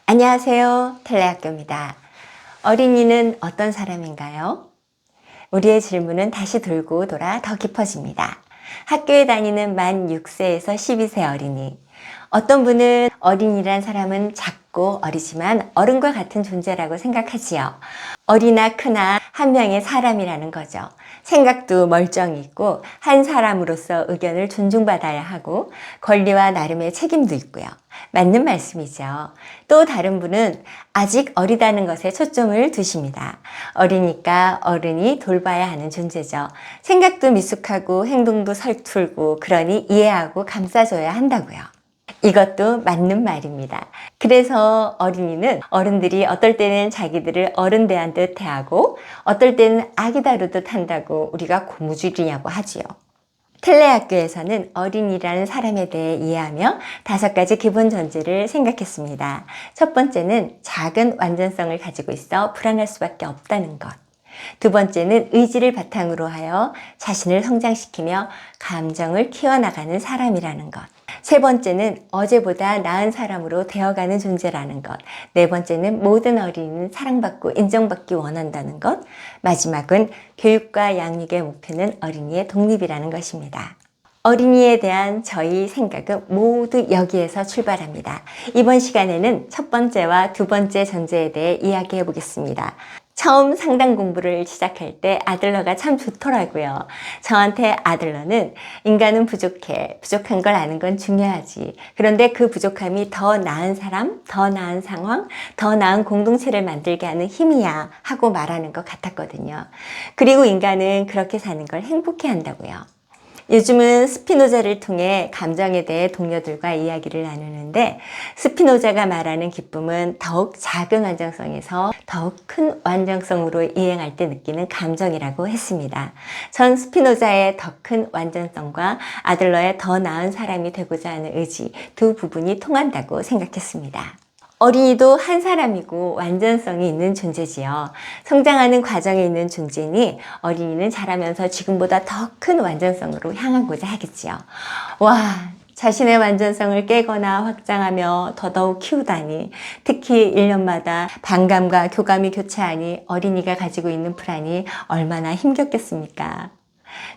안녕하세요. 텔레학교입니다. 어린이는 어떤 사람인가요? 우리의 질문은 다시 돌고 돌아 더 깊어집니다. 학교에 다니는 만 6세에서 12세 어린이. 어떤 분은 어린이란 사람은 작고 어리지만 어른과 같은 존재라고 생각하지요. 어리나 크나 한 명의 사람이라는 거죠. 생각도 멀쩡히 있고 한 사람으로서 의견을 존중받아야 하고 권리와 나름의 책임도 있고요. 맞는 말씀이죠. 또 다른 분은 아직 어리다는 것에 초점을 두십니다. 어리니까 어른이 돌봐야 하는 존재죠. 생각도 미숙하고 행동도 서툴고 그러니 이해하고 감싸줘야 한다고요. 이것도 맞는 말입니다. 그래서 어린이는 어른들이 어떨 때는 자기들을 어른 대한 듯 대하고 어떨 때는 아기 다루듯 한다고 우리가 고무줄이냐고 하지요. 텔레학교에서는 어린이라는 사람에 대해 이해하며 5가지 기본 전제를 생각했습니다. 첫 번째는 작은 완전성을 가지고 있어 불안할 수밖에 없다는 것. 두 번째는 의지를 바탕으로 하여 자신을 성장시키며 감정을 키워나가는 사람이라는 것. 세 번째는 어제보다 나은 사람으로 되어가는 존재라는 것. 네 번째는 모든 어린이는 사랑받고 인정받기 원한다는 것. 마지막은 교육과 양육의 목표는 어린이의 독립이라는 것입니다. 어린이에 대한 저희 생각은 모두 여기에서 출발합니다. 이번 시간에는 첫 번째와 두 번째 전제에 대해 이야기해 보겠습니다. 처음 상담 공부를 시작할 때 아들러가 참 좋더라고요. 저한테 아들러는 인간은 부족해. 부족한 걸 아는 건 중요하지. 그런데 그 부족함이 더 나은 사람, 더 나은 상황, 더 나은 공동체를 만들게 하는 힘이야 하고 말하는 것 같았거든요. 그리고 인간은 그렇게 사는 걸 행복해 한다고요. 요즘은 스피노자를 통해 감정에 대해 동료들과 이야기를 나누는데 스피노자가 말하는 기쁨은 더욱 작은 완전성에서 더욱 큰 완전성으로 이행할 때 느끼는 감정이라고 했습니다. 전 스피노자의 더 큰 완전성과 아들러의 더 나은 사람이 되고자 하는 의지 두 부분이 통한다고 생각했습니다. 어린이도 한 사람이고 완전성이 있는 존재지요. 성장하는 과정에 있는 존재니 어린이는 자라면서 지금보다 더 큰 완전성으로 향하고자 하겠지요. 와, 자신의 완전성을 깨거나 확장하며 더더욱 키우다니, 특히 1년마다 반감과 교감이 교차하니 어린이가 가지고 있는 불안이 얼마나 힘겹겠습니까?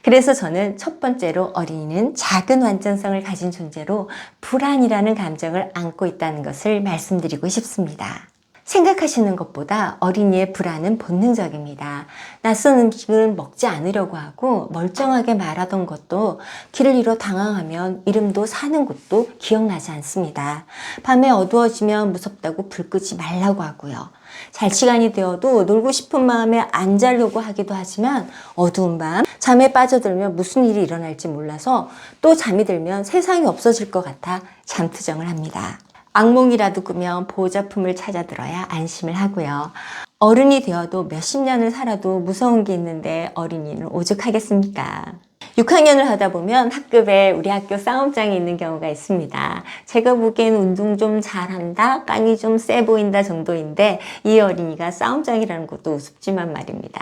그래서 저는 첫 번째로 어린이는 작은 완전성을 가진 존재로 불안이라는 감정을 안고 있다는 것을 말씀드리고 싶습니다. 생각하시는 것보다 어린이의 불안은 본능적입니다. 낯선 음식은 먹지 않으려고 하고 멀쩡하게 말하던 것도 길을 잃어 당황하면 이름도 사는 곳도 기억나지 않습니다. 밤에 어두워지면 무섭다고 불 끄지 말라고 하고요. 잘 시간이 되어도 놀고 싶은 마음에 안 자려고 하기도 하지만 어두운 밤 잠에 빠져들면 무슨 일이 일어날지 몰라서 또 잠이 들면 세상이 없어질 것 같아 잠투정을 합니다. 악몽이라도 꾸며 보호자품을 찾아들어야 안심을 하고요. 어른이 되어도 몇십 년을 살아도 무서운 게 있는데 어린이는 오죽하겠습니까? 6학년을 하다 보면 학급에 우리 학교 싸움장이 있는 경우가 있습니다. 제가 보기엔 운동 좀 잘한다, 깡이 좀 세 보인다 정도인데 이 어린이가 싸움장이라는 것도 우습지만 말입니다.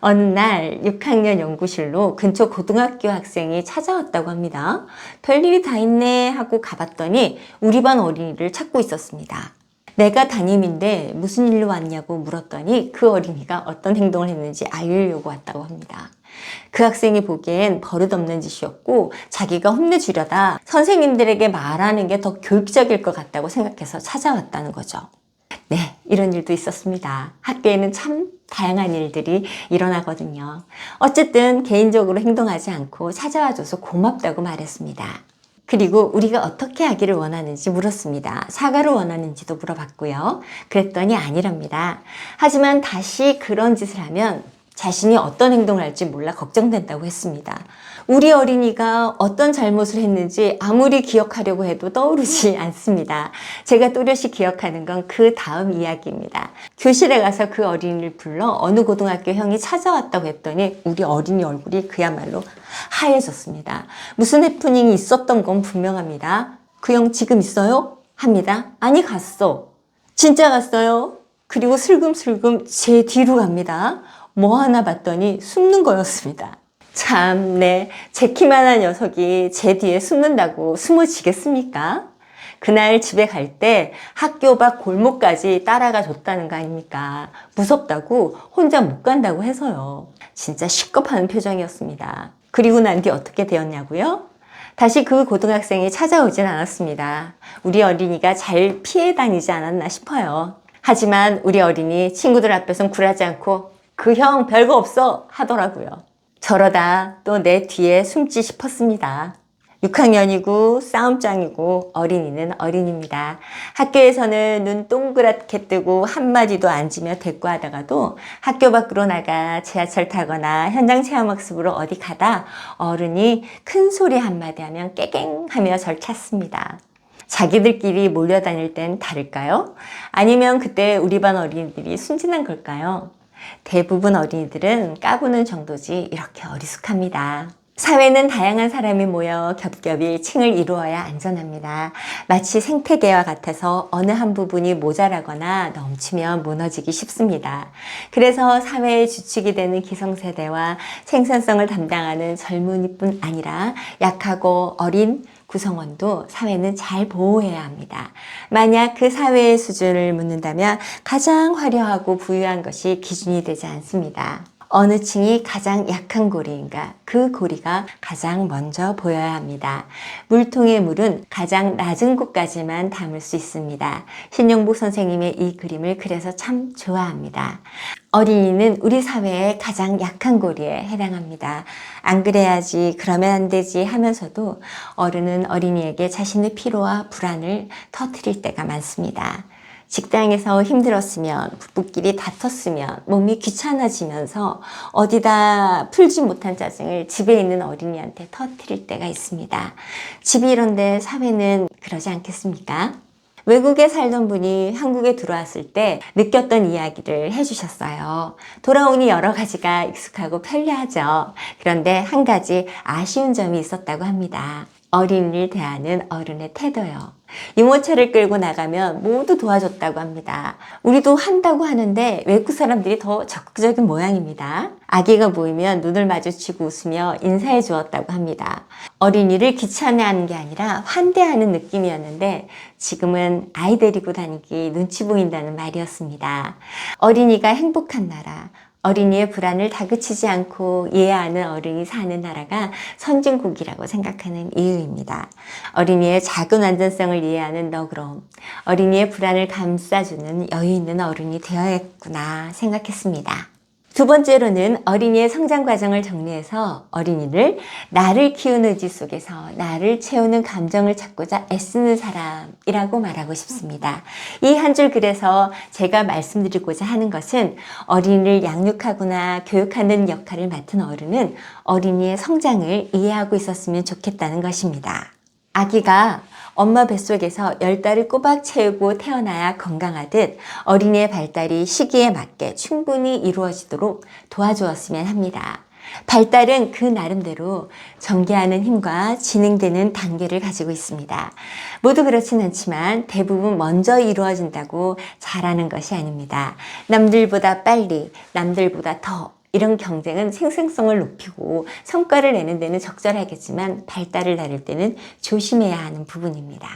어느 날 6학년 연구실로 근처 고등학교 학생이 찾아왔다고 합니다. 별일이 다 있네 하고 가봤더니 우리 반 어린이를 찾고 있었습니다. 내가 담임인데 무슨 일로 왔냐고 물었더니 그 어린이가 어떤 행동을 했는지 알려고 왔다고 합니다. 그 학생이 보기엔 버릇없는 짓이었고 자기가 혼내주려다 선생님들에게 말하는 게 더 교육적일 것 같다고 생각해서 찾아왔다는 거죠. 네, 이런 일도 있었습니다. 학교에는 참 다양한 일들이 일어나거든요. 어쨌든 개인적으로 행동하지 않고 찾아와줘서 고맙다고 말했습니다. 그리고 우리가 어떻게 하기를 원하는지 물었습니다. 사과를 원하는지도 물어봤고요. 그랬더니 아니랍니다. 하지만 다시 그런 짓을 하면 자신이 어떤 행동을 할지 몰라 걱정된다고 했습니다. 우리 어린이가 어떤 잘못을 했는지 아무리 기억하려고 해도 떠오르지 않습니다. 제가 또렷이 기억하는 건 그 다음 이야기입니다. 교실에 가서 그 어린이를 불러 어느 고등학교 형이 찾아왔다고 했더니 우리 어린이 얼굴이 그야말로 하얘졌습니다. 무슨 해프닝이 있었던 건 분명합니다. 그 형 지금 있어요? 합니다. 아니 갔어. 진짜 갔어요? 그리고 슬금슬금 제 뒤로 갑니다. 뭐 하나 봤더니 숨는 거였습니다. 참, 네. 제 키만한 녀석이 제 뒤에 숨는다고 숨어지겠습니까? 그날 집에 갈 때 학교 밖 골목까지 따라가 줬다는 거 아닙니까? 무섭다고 혼자 못 간다고 해서요. 진짜 식겁하는 표정이었습니다. 그리고 난 뒤 어떻게 되었냐고요? 다시 그 고등학생이 찾아오진 않았습니다. 우리 어린이가 잘 피해 다니지 않았나 싶어요. 하지만 우리 어린이 친구들 앞에선 굴하지 않고 그 형 별거 없어 하더라고요. 저러다 또 내 뒤에 숨지 싶었습니다. 6학년이고 싸움장이고 어린이는 어린입니다. 학교에서는 눈 동그랗게 뜨고 한마디도 안 지며 대꾸하다가도 학교 밖으로 나가 지하철 타거나 현장 체험학습으로 어디 가다 어른이 큰 소리 한마디 하면 깨갱 하며 절 찾습니다. 자기들끼리 몰려다닐 땐 다를까요? 아니면 그때 우리 반 어린이들이 순진한 걸까요? 대부분 어린이들은 까부는 정도지 이렇게 어리숙합니다. 사회는 다양한 사람이 모여 겹겹이 층을 이루어야 안전합니다. 마치 생태계와 같아서 어느 한 부분이 모자라거나 넘치면 무너지기 쉽습니다. 그래서 사회의 주축이 되는 기성세대와 생산성을 담당하는 젊은이뿐 아니라 약하고 어린 구성원도 사회는 잘 보호해야 합니다. 만약 그 사회의 수준을 묻는다면 가장 화려하고 부유한 것이 기준이 되지 않습니다. 어느 층이 가장 약한 고리인가, 그 고리가 가장 먼저 보여야 합니다. 물통의 물은 가장 낮은 곳까지만 담을 수 있습니다. 신용복 선생님의 이 그림을 그래서 참 좋아합니다. 어린이는 우리 사회의 가장 약한 고리에 해당합니다. 안 그래야지, 그러면 안 되지 하면서도 어른은 어린이에게 자신의 피로와 불안을 터뜨릴 때가 많습니다. 직장에서 힘들었으면, 부부끼리 다퉜으면, 몸이 귀찮아지면서 어디다 풀지 못한 짜증을 집에 있는 어린이한테 터뜨릴 때가 있습니다. 집이 이런데 사회는 그러지 않겠습니까? 외국에 살던 분이 한국에 들어왔을 때 느꼈던 이야기를 해주셨어요. 돌아오니 여러 가지가 익숙하고 편리하죠. 그런데 한 가지 아쉬운 점이 있었다고 합니다. 어린이를 대하는 어른의 태도요. 유모차를 끌고 나가면 모두 도와줬다고 합니다. 우리도 한다고 하는데 외국 사람들이 더 적극적인 모양입니다. 아기가 보이면 눈을 마주치고 웃으며 인사해 주었다고 합니다. 어린이를 귀찮아하는 게 아니라 환대하는 느낌이었는데 지금은 아이 데리고 다니기 눈치 보인다는 말이었습니다. 어린이가 행복한 나라, 어린이의 불안을 다그치지 않고 이해하는 어른이 사는 나라가 선진국이라고 생각하는 이유입니다. 어린이의 작은 완전성을 이해하는 너그러움, 어린이의 불안을 감싸주는 여유 있는 어른이 되어야겠구나 생각했습니다. 두 번째로는 어린이의 성장 과정을 정리해서 어린이를 나를 키우는 의지 속에서 나를 채우는 감정을 찾고자 애쓰는 사람이라고 말하고 싶습니다. 이 한 줄 글에서 제가 말씀드리고자 하는 것은 어린이를 양육하거나 교육하는 역할을 맡은 어른은 어린이의 성장을 이해하고 있었으면 좋겠다는 것입니다. 아기가 엄마 뱃속에서 10달을 꼬박 채우고 태어나야 건강하듯 어린이의 발달이 시기에 맞게 충분히 이루어지도록 도와주었으면 합니다. 발달은 그 나름대로 전개하는 힘과 진행되는 단계를 가지고 있습니다. 모두 그렇진 않지만 대부분 먼저 이루어진다고 잘하는 것이 아닙니다. 남들보다 빨리, 남들보다 더 이런 경쟁은 생산성을 높이고 성과를 내는 데는 적절하겠지만 발달을 다룰 때는 조심해야 하는 부분입니다.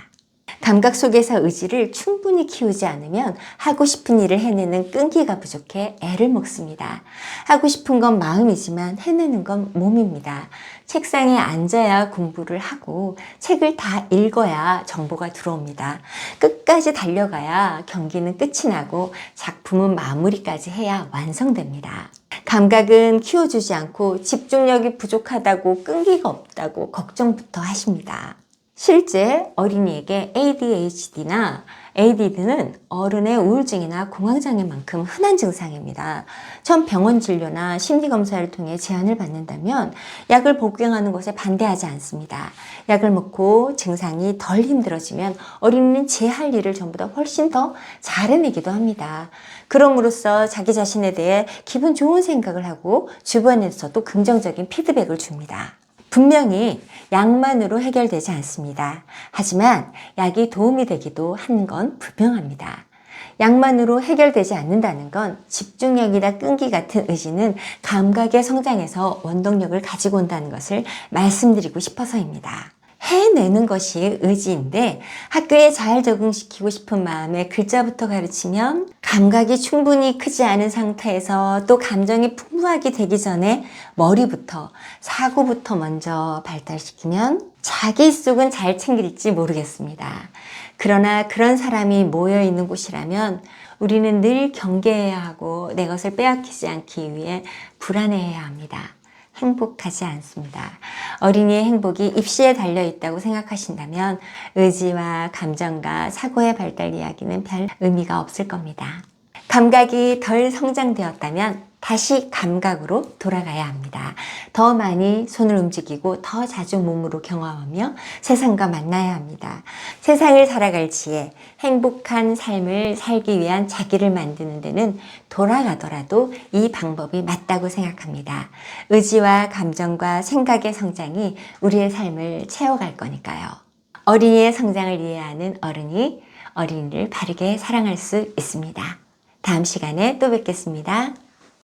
감각 속에서 의지를 충분히 키우지 않으면 하고 싶은 일을 해내는 끈기가 부족해 애를 먹습니다. 하고 싶은 건 마음이지만 해내는 건 몸입니다. 책상에 앉아야 공부를 하고 책을 다 읽어야 정보가 들어옵니다. 끝까지 달려가야 경기는 끝이 나고 작품은 마무리까지 해야 완성됩니다. 감각은 키워주지 않고 집중력이 부족하다고 끈기가 없다고 걱정부터 하십니다. 실제 어린이에게 ADHD나 ADD는 어른의 우울증이나 공황장애만큼 흔한 증상입니다. 전 병원 진료나 심리검사를 통해 제한을 받는다면 약을 복용하는 것에 반대하지 않습니다. 약을 먹고 증상이 덜 힘들어지면 어린이는 제 할 일을 전보다 훨씬 더 잘해내기도 합니다. 그럼으로써 자기 자신에 대해 기분 좋은 생각을 하고 주변에서도 긍정적인 피드백을 줍니다. 분명히 약만으로 해결되지 않습니다. 하지만 약이 도움이 되기도 하는 건 분명합니다. 약만으로 해결되지 않는다는 건 집중력이나 끈기 같은 의지는 감각의 성장에서 원동력을 가지고 온다는 것을 말씀드리고 싶어서입니다. 해내는 것이 의지인데 학교에 잘 적응시키고 싶은 마음에 글자부터 가르치면 감각이 충분히 크지 않은 상태에서 또 감정이 풍부하게 되기 전에 머리부터 사고부터 먼저 발달시키면 자기 속은 잘 챙길지 모르겠습니다. 그러나 그런 사람이 모여 있는 곳이라면 우리는 늘 경계해야 하고 내 것을 빼앗기지 않기 위해 불안해해야 합니다. 행복하지 않습니다. 어린이의 행복이 입시에 달려 있다고 생각하신다면 의지와 감정과 사고의 발달 이야기는 별 의미가 없을 겁니다. 감각이 덜 성장되었다면 다시 감각으로 돌아가야 합니다. 더 많이 손을 움직이고 더 자주 몸으로 경험하며 세상과 만나야 합니다. 세상을 살아갈 지혜, 행복한 삶을 살기 위한 자기를 만드는 데는 돌아가더라도 이 방법이 맞다고 생각합니다. 의지와 감정과 생각의 성장이 우리의 삶을 채워갈 거니까요. 어린이의 성장을 이해하는 어른이 어린이를 바르게 사랑할 수 있습니다. 다음 시간에 또 뵙겠습니다.